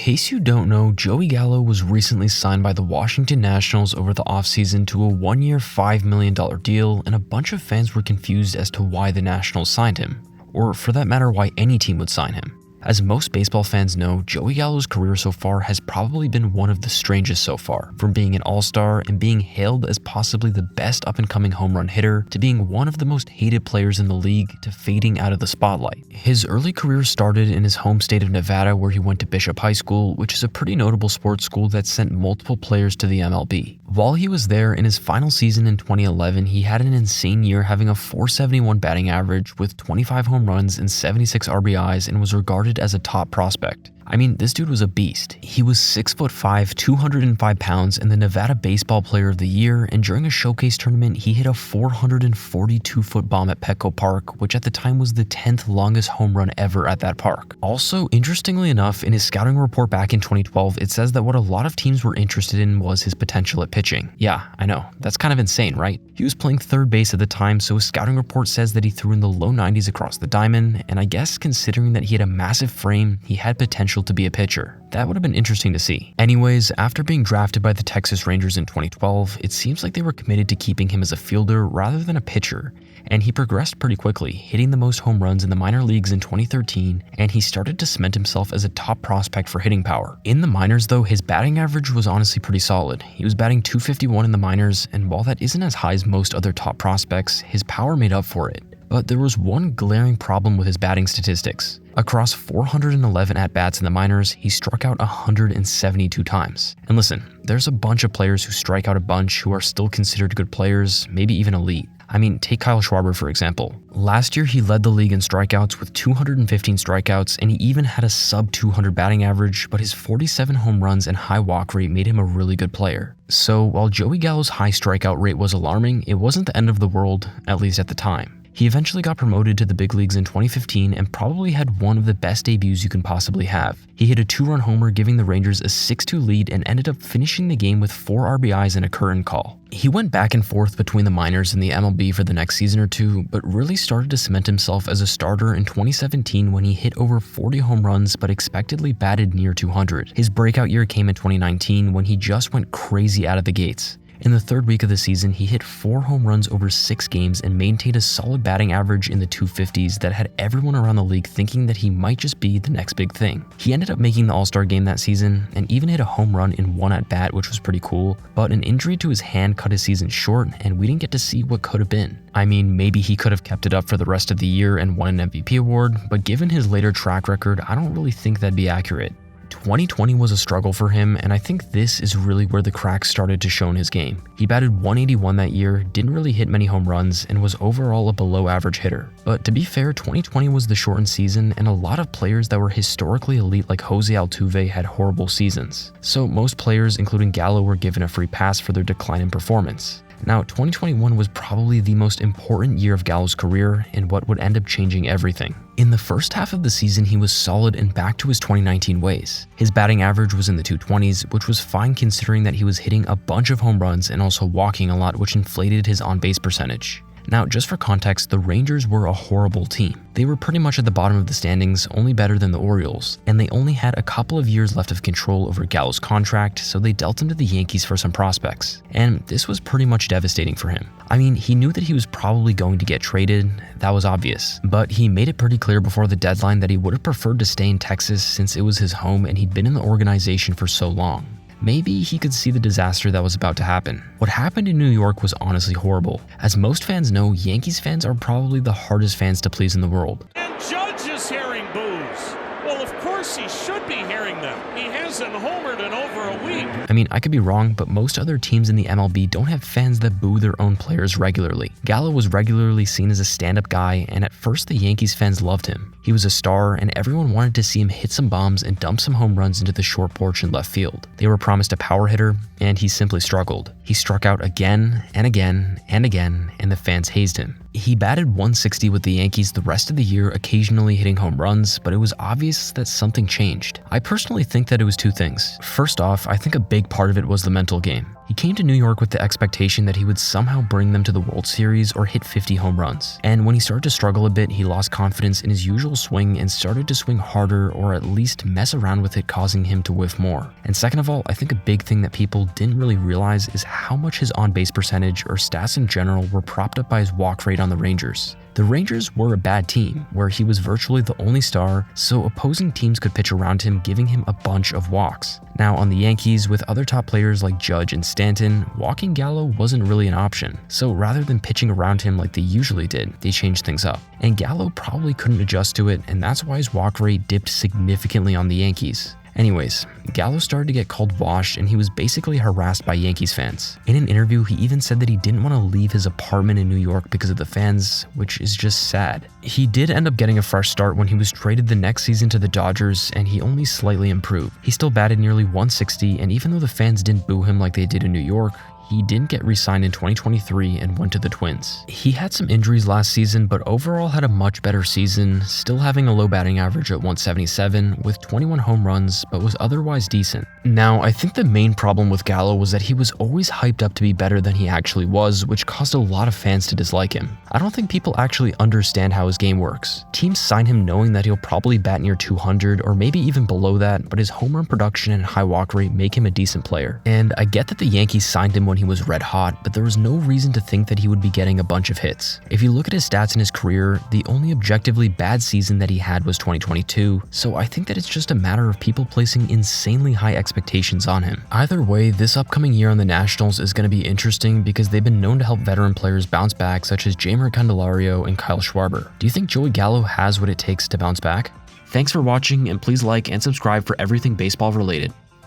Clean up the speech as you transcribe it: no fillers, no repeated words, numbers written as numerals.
case you don't know, Joey Gallo was recently signed by the Washington Nationals over the offseason to a one-year $5 million deal, and a bunch of fans were confused as to why the Nationals signed him, or for that matter, why any team would sign him. As most baseball fans know, Joey Gallo's career so far has probably been one of the strangest so far, from being an all-star and being hailed as possibly the best up-and-coming home run hitter, to being one of the most hated players in the league, to fading out of the spotlight. His early career started in his home state of Nevada, where he went to Bishop High School, which is a pretty notable sports school that sent multiple players to the MLB. While he was there, in his final season in 2011, he had an insane year, having a .471 batting average with 25 home runs and 76 RBIs, and was regarded as a top prospect. I mean, this dude was a beast. He was 6'5", 205 pounds, and the Nevada Baseball Player of the Year, and during a showcase tournament, he hit a 442-foot bomb at Petco Park, which at the time was the 10th longest home run ever at that park. Also, interestingly enough, in his scouting report back in 2012, it says that what a lot of teams were interested in was his potential at pitching. Yeah, I know, that's kind of insane, right? He was playing third base at the time, so his scouting report says that he threw in the low 90s across the diamond, and I guess considering that he had a massive frame, he had potential to be a pitcher. That would have been interesting to see. Anyways, after being drafted by the Texas Rangers in 2012, it seems like they were committed to keeping him as a fielder rather than a pitcher, and he progressed pretty quickly, hitting the most home runs in the minor leagues in 2013, and he started to cement himself as a top prospect for hitting power. In the minors though, his batting average was honestly pretty solid. He was batting .251 in the minors, and while that isn't as high as most other top prospects, his power made up for it. But there was one glaring problem with his batting statistics. Across 411 at-bats in the minors, he struck out 172 times. And listen, there's a bunch of players who strike out a bunch who are still considered good players, maybe even elite. I mean, take Kyle Schwarber for example. Last year, he led the league in strikeouts with 215 strikeouts, and he even had a sub-200 batting average, but his 47 home runs and high walk rate made him a really good player. So while Joey Gallo's high strikeout rate was alarming, it wasn't the end of the world, at least at the time. He eventually got promoted to the big leagues in 2015 and probably had one of the best debuts you can possibly have. He hit a 2-run homer, giving the Rangers a 6-2 lead, and ended up finishing the game with 4 RBIs and a curtain call. He went back and forth between the minors and the MLB for the next season or two, but really started to cement himself as a starter in 2017 when he hit over 40 home runs but expectedly batted near 200. His breakout year came in 2019 when he just went crazy out of the gates. In the third week of the season, he hit 4 home runs over 6 games and maintained a solid batting average in the 250s that had everyone around the league thinking that he might just be the next big thing. He ended up making the All-Star game that season and even hit a home run in one at-bat, which was pretty cool, but an injury to his hand cut his season short and we didn't get to see what could have been. I mean, maybe he could have kept it up for the rest of the year and won an MVP award, but given his later track record, I don't really think that'd be accurate. 2020 was a struggle for him, and I think this is really where the cracks started to show in his game. He batted .181 that year, didn't really hit many home runs, and was overall a below-average hitter. But to be fair, 2020 was the shortened season, and a lot of players that were historically elite like Jose Altuve had horrible seasons. So most players, including Gallo, were given a free pass for their decline in performance. Now, 2021 was probably the most important year of Gallo's career and what would end up changing everything. In the first half of the season, he was solid and back to his 2019 ways. His batting average was in the 220s, which was fine considering that he was hitting a bunch of home runs and also walking a lot, which inflated his on-base percentage. Now, just for context, the Rangers were a horrible team. They were pretty much at the bottom of the standings, only better than the Orioles, and they only had a couple of years left of control over Gallo's contract, so they dealt him to the Yankees for some prospects. And this was pretty much devastating for him. I mean, he knew that he was probably going to get traded, that was obvious, but he made it pretty clear before the deadline that he would have preferred to stay in Texas since it was his home and he'd been in the organization for so long. Maybe he could see the disaster that was about to happen. What happened in New York was honestly horrible. As most fans know, Yankees fans are probably the hardest fans to please in the world. And Judge is hearing boos. Well, of course he should be hearing them. He hasn't homered in over a week. I mean, I could be wrong, but most other teams in the MLB don't have fans that boo their own players regularly. Gallo was regularly seen as a stand-up guy, and at first the Yankees fans loved him. He was a star, and everyone wanted to see him hit some bombs and dump some home runs into the short porch in left field. They were promised a power hitter, and he simply struggled. He struck out again and again and again, and the fans hazed him. He batted .160 with the Yankees the rest of the year, occasionally hitting home runs, but it was obvious that something changed. I personally think that it was two things. First off, I think a big part of it was the mental game. He came to New York with the expectation that he would somehow bring them to the World Series or hit 50 home runs. And when he started to struggle a bit, he lost confidence in his usual swing and started to swing harder or at least mess around with it, causing him to whiff more. And second of all, I think a big thing that people didn't really realize is how much his on-base percentage or stats in general were propped up by his walk rate on the Rangers. The Rangers were a bad team, where he was virtually the only star, so opposing teams could pitch around him, giving him a bunch of walks. Now on the Yankees, with other top players like Judge and Stanton, walking Gallo wasn't really an option. So rather than pitching around him like they usually did, they changed things up. And Gallo probably couldn't adjust to it, and that's why his walk rate dipped significantly on the Yankees. Anyways, Gallo started to get called washed and he was basically harassed by Yankees fans. In an interview, he even said that he didn't want to leave his apartment in New York because of the fans, which is just sad. He did end up getting a fresh start when he was traded the next season to the Dodgers, and he only slightly improved. He still batted nearly 160, and even though the fans didn't boo him like they did in New York, he didn't get re-signed in 2023 and went to the Twins. He had some injuries last season, but overall had a much better season, still having a low batting average at 177 with 21 home runs, but was otherwise decent. Now, I think the main problem with Gallo was that he was always hyped up to be better than he actually was, which caused a lot of fans to dislike him. I don't think people actually understand how his game works. Teams sign him knowing that he'll probably bat near 200 or maybe even below that, but his home run production and high walk rate make him a decent player. And I get that the Yankees signed him when he was red hot, but there was no reason to think that he would be getting a bunch of hits. If you look at his stats in his career, the only objectively bad season that he had was 2022, so I think that it's just a matter of people placing insanely high expectations on him. Either way, this upcoming year on the Nationals is going to be interesting because they've been known to help veteran players bounce back, such as Jeimer Candelario and Kyle Schwarber. Do you think Joey Gallo has what it takes to bounce back? Thanks for watching, and please like and subscribe for everything baseball related.